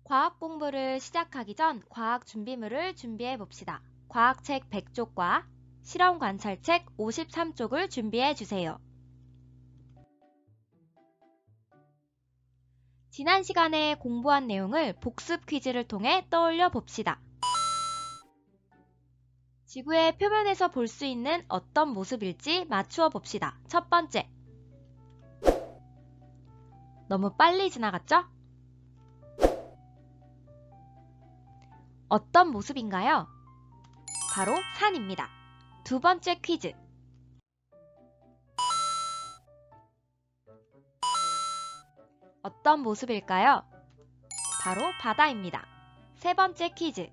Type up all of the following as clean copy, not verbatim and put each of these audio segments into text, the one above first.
과학 공부를 시작하기 전 과학 준비물을 준비해 봅시다. 과학책 100쪽과 실험 관찰책 53쪽을 준비해 주세요. 지난 시간에 공부한 내용을 복습 퀴즈를 통해 떠올려 봅시다. 지구의 표면에서 볼 수 있는 어떤 모습일지 맞추어 봅시다. 첫 번째. 너무 빨리 지나갔죠? 어떤 모습인가요? 바로 산입니다. 두 번째 퀴즈. 어떤 모습일까요? 바로 바다입니다. 세 번째 퀴즈.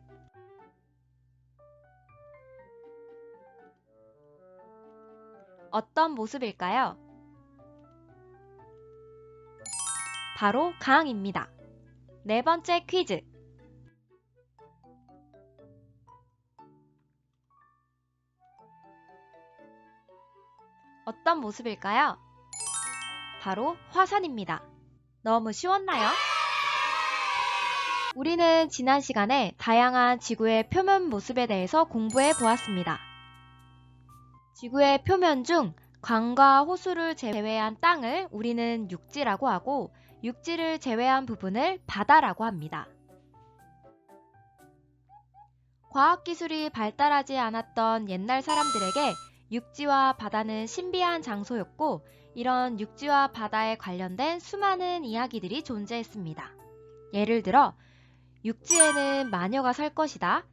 어떤 모습일까요? 바로 강입니다. 네 번째 퀴즈. 어떤 모습일까요? 바로 화산입니다. 너무 쉬웠나요? 우리는 지난 시간에 다양한 지구의 표면 모습에 대해서 공부해 보았습니다. 지구의 표면 중 강과 호수를 제외한 땅을 우리는 육지라고 하고 육지를 제외한 부분을 바다라고 합니다. 과학기술이 발달하지 않았던 옛날 사람들에게 육지와 바다는 신비한 장소였고 이런 육지와 바다에 관련된 수많은 이야기들이 존재했습니다. 예를 들어 육지에는 마녀가 살 것이다.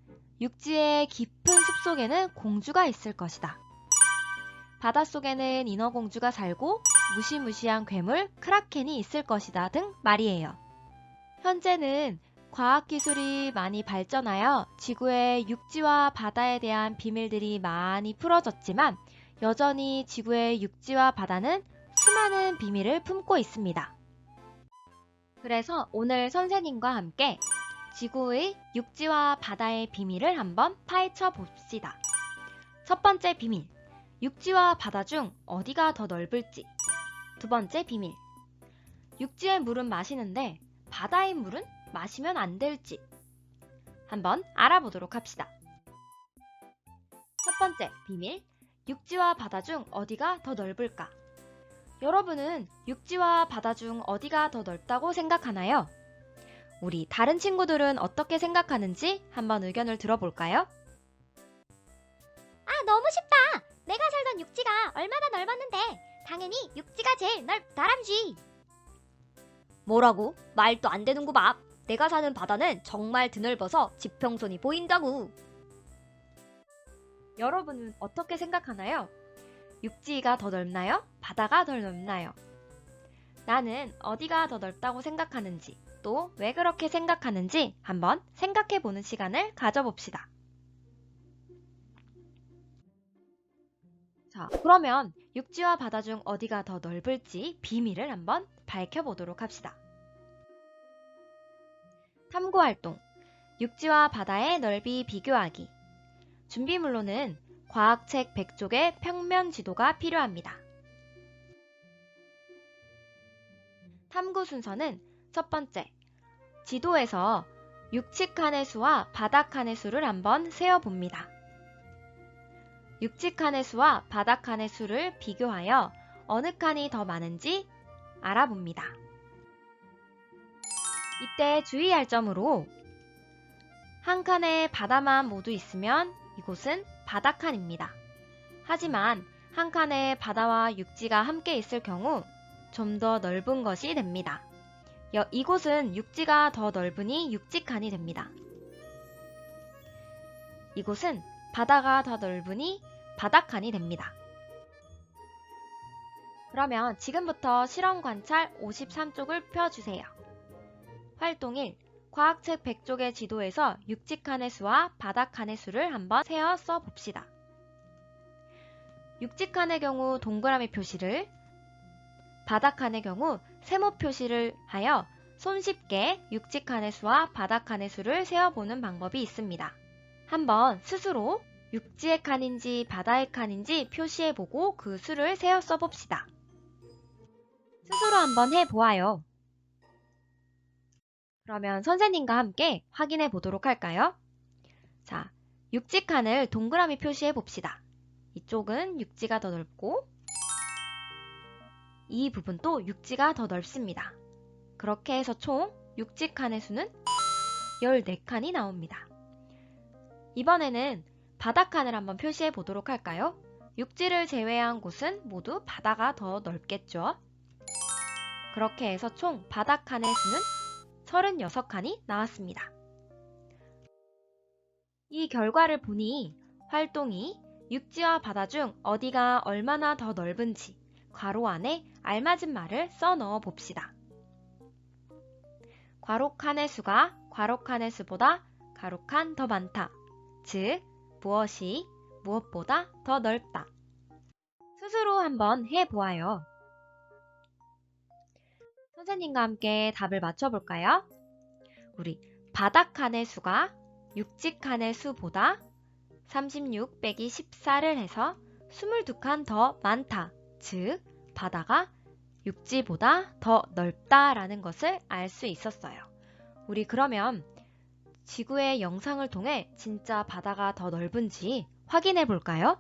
육지의 깊은 숲속에는 공주가 있을 것이다. 바닷속에는 인어공주가 살고 무시무시한 괴물 크라켄이 있을 것이다 등 말이에요. 현재는 과학기술이 많이 발전하여 지구의 육지와 바다에 대한 비밀들이 많이 풀어졌지만 여전히 지구의 육지와 바다는 수많은 비밀을 품고 있습니다. 그래서 오늘 선생님과 함께 지구의 육지와 바다의 비밀을 한번 파헤쳐 봅시다. 첫 번째 비밀, 육지와 바다 중 어디가 더 넓을지. 두 번째 비밀, 육지의 물은 마시는데 바다의 물은 마시면 안 될지 한번 알아보도록 합시다. 첫 번째 비밀, 육지와 바다 중 어디가 더 넓을까? 여러분은 육지와 바다 중 어디가 더 넓다고 생각하나요? 우리 다른 친구들은 어떻게 생각하는지 한번 의견을 들어볼까요? 아, 너무 쉽다. 내가 살던 육지가 얼마나 넓었는데 당연히 육지가 제일 넓다람쥐. 뭐라고? 말도 안 되는구만. 내가 사는 바다는 정말 드넓어서 지평선이 보인다고. 여러분은 어떻게 생각하나요? 육지가 더 넓나요? 바다가 더 넓나요? 나는 어디가 더 넓다고 생각하는지 또 왜 그렇게 생각하는지 한번 생각해 보는 시간을 가져봅시다. 자, 그러면 육지와 바다 중 어디가 더 넓을지 비밀을 한번 밝혀보도록 합시다. 탐구활동, 육지와 바다의 넓이 비교하기. 준비물로는 과학책 100쪽의 평면 지도가 필요합니다. 탐구 순서는 첫 번째, 지도에서 육지칸의 수와 바다칸의 수를 한번 세어봅니다. 육지칸의 수와 바다칸의 수를 비교하여 어느 칸이 더 많은지 알아봅니다. 이때 주의할 점으로 한 칸에 바다만 모두 있으면 이곳은 바다칸입니다. 하지만 한 칸에 바다와 육지가 함께 있을 경우 좀 더 넓은 것이 됩니다. 이곳은 육지가 더 넓으니 육지칸이 됩니다. 이곳은 바다가 더 넓으니 바다칸이 됩니다. 그러면 지금부터 실험 관찰 53쪽을 펴주세요. 활동 1. 과학책 100쪽의 지도에서 육지칸의 수와 바다칸의 수를 한번 세어 써봅시다. 육지칸의 경우 동그라미 표시를, 바다칸의 경우 세모 표시를 하여 손쉽게 육지칸의 수와 바다칸의 수를 세어보는 방법이 있습니다. 한번 스스로 육지의 칸인지 바다의 칸인지 표시해보고 그 수를 세어 써봅시다. 스스로 한번 해보아요. 그러면 선생님과 함께 확인해 보도록 할까요? 자, 육지 칸을 동그라미 표시해 봅시다. 이쪽은 육지가 더 넓고 이 부분도 육지가 더 넓습니다. 그렇게 해서 총 육지 칸의 수는 14칸이 나옵니다. 이번에는 바다 칸을 한번 표시해 보도록 할까요? 육지를 제외한 곳은 모두 바다가 더 넓겠죠? 그렇게 해서 총 바다 칸의 수는 36칸이 나왔습니다. 이 결과를 보니 활동이 육지와 바다 중 어디가 얼마나 더 넓은지 괄호 안에 알맞은 말을 써 넣어 봅시다. 괄호 칸의 수가 괄호 칸의 수보다 가로 칸 더 많다. 즉, 무엇이 무엇보다 더 넓다. 스스로 한번 해보아요. 선생님과 함께 답을 맞춰볼까요? 우리 바다 칸의 수가 육지 칸의 수보다 36 빼기 14를 해서 22칸 더 많다. 즉, 바다가 육지보다 더 넓다라는 것을 알 수 있었어요. 우리 그러면 지구의 영상을 통해 진짜 바다가 더 넓은지 확인해 볼까요?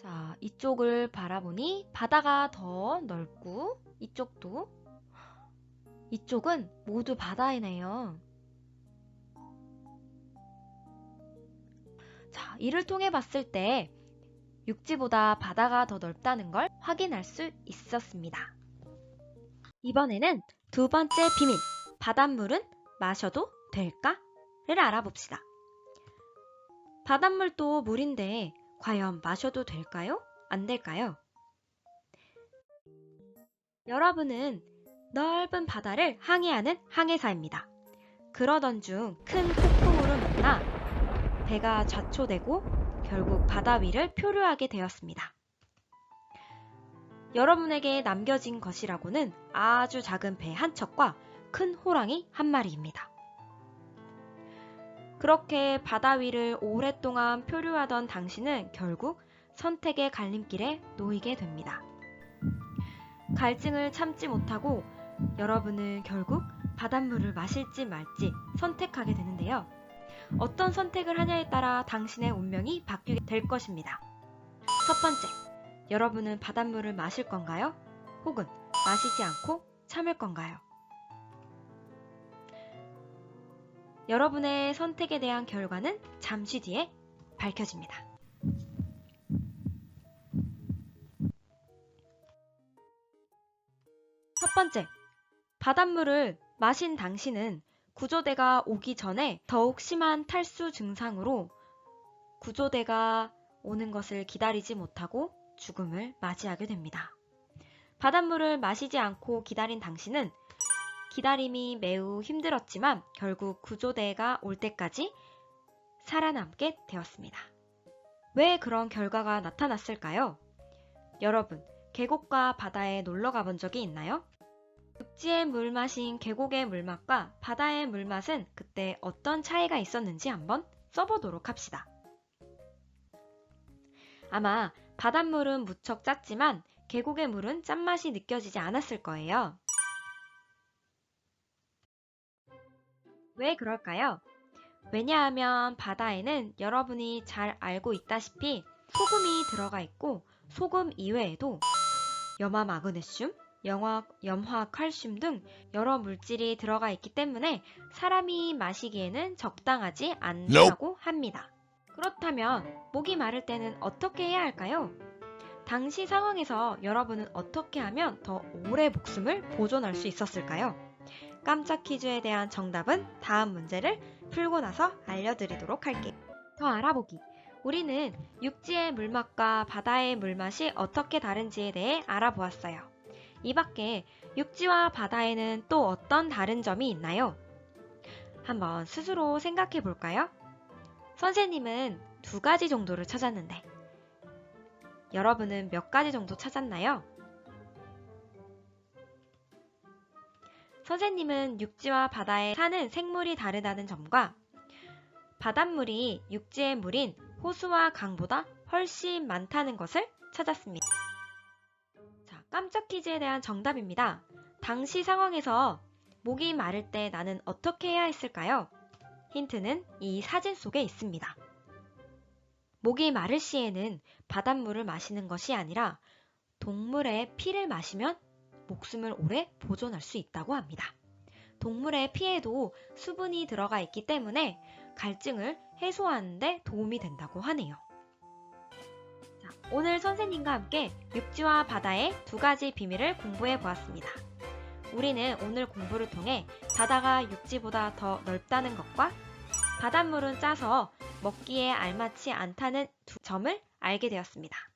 자, 이쪽을 바라보니 바다가 더 넓고 이쪽은 모두 바다이네요. 자, 이를 통해 봤을 때 육지보다 바다가 더 넓다는 걸 확인할 수 있었습니다. 이번에는 두 번째 비밀, 바닷물은 마셔도 될까?를 알아봅시다. 바닷물도 물인데 과연 마셔도 될까요? 안 될까요? 여러분은 넓은 바다를 항해하는 항해사입니다. 그러던 중 큰 폭풍우를 만나 배가 좌초되고 결국 바다 위를 표류하게 되었습니다. 여러분에게 남겨진 것이라고는 아주 작은 배 한 척과 큰 호랑이 한 마리입니다. 그렇게 바다 위를 오랫동안 표류하던 당신은 결국 선택의 갈림길에 놓이게 됩니다. 갈증을 참지 못하고 여러분은 결국 바닷물을 마실지 말지 선택하게 되는데요. 어떤 선택을 하냐에 따라 당신의 운명이 바뀌게 될 것입니다. 첫 번째, 여러분은 바닷물을 마실 건가요? 혹은 마시지 않고 참을 건가요? 여러분의 선택에 대한 결과는 잠시 뒤에 밝혀집니다. 첫 번째, 바닷물을 마신 당신은 구조대가 오기 전에 더욱 심한 탈수 증상으로 구조대가 오는 것을 기다리지 못하고 죽음을 맞이하게 됩니다. 바닷물을 마시지 않고 기다린 당신은 기다림이 매우 힘들었지만 결국 구조대가 올 때까지 살아남게 되었습니다. 왜 그런 결과가 나타났을까요? 여러분, 계곡과 바다에 놀러 가본 적이 있나요? 육지의 물맛인 계곡의 물맛과 바다의 물맛은 그때 어떤 차이가 있었는지 한번 써보도록 합시다. 아마 바닷물은 무척 짰지만 계곡의 물은 짠맛이 느껴지지 않았을 거예요. 왜 그럴까요? 왜냐하면 바다에는 여러분이 잘 알고 있다시피 소금이 들어가 있고 소금 이외에도 염화 마그네슘, 염화 칼슘 등 여러 물질이 들어가 있기 때문에 사람이 마시기에는 적당하지 않다고 합니다. 그렇다면 목이 마를 때는 어떻게 해야 할까요? 당시 상황에서 여러분은 어떻게 하면 더 오래 목숨을 보존할 수 있었을까요? 깜짝 퀴즈에 대한 정답은 다음 문제를 풀고 나서 알려드리도록 할게요. 더 알아보기. 우리는 육지의 물맛과 바다의 물맛이 어떻게 다른지에 대해 알아보았어요. 이 밖에 육지와 바다에는 또 어떤 다른 점이 있나요? 한번 스스로 생각해 볼까요? 선생님은 2가지 정도를 찾았는데 여러분은 몇 가지 정도 찾았나요? 선생님은 육지와 바다에 사는 생물이 다르다는 점과 바닷물이 육지의 물인 호수와 강보다 훨씬 많다는 것을 찾았습니다. 자, 깜짝 퀴즈에 대한 정답입니다. 당시 상황에서 목이 마를 때 나는 어떻게 해야 했을까요? 힌트는 이 사진 속에 있습니다. 목이 마를 시에는 바닷물을 마시는 것이 아니라 동물의 피를 마시면 목숨을 오래 보존할 수 있다고 합니다. 동물의 피에도 수분이 들어가 있기 때문에 갈증을 해소하는 데 도움이 된다고 하네요. 자, 오늘 선생님과 함께 육지와 바다의 두 가지 비밀을 공부해 보았습니다. 우리는 오늘 공부를 통해 바다가 육지보다 더 넓다는 것과 바닷물은 짜서 먹기에 알맞지 않다는 두 점을 알게 되었습니다.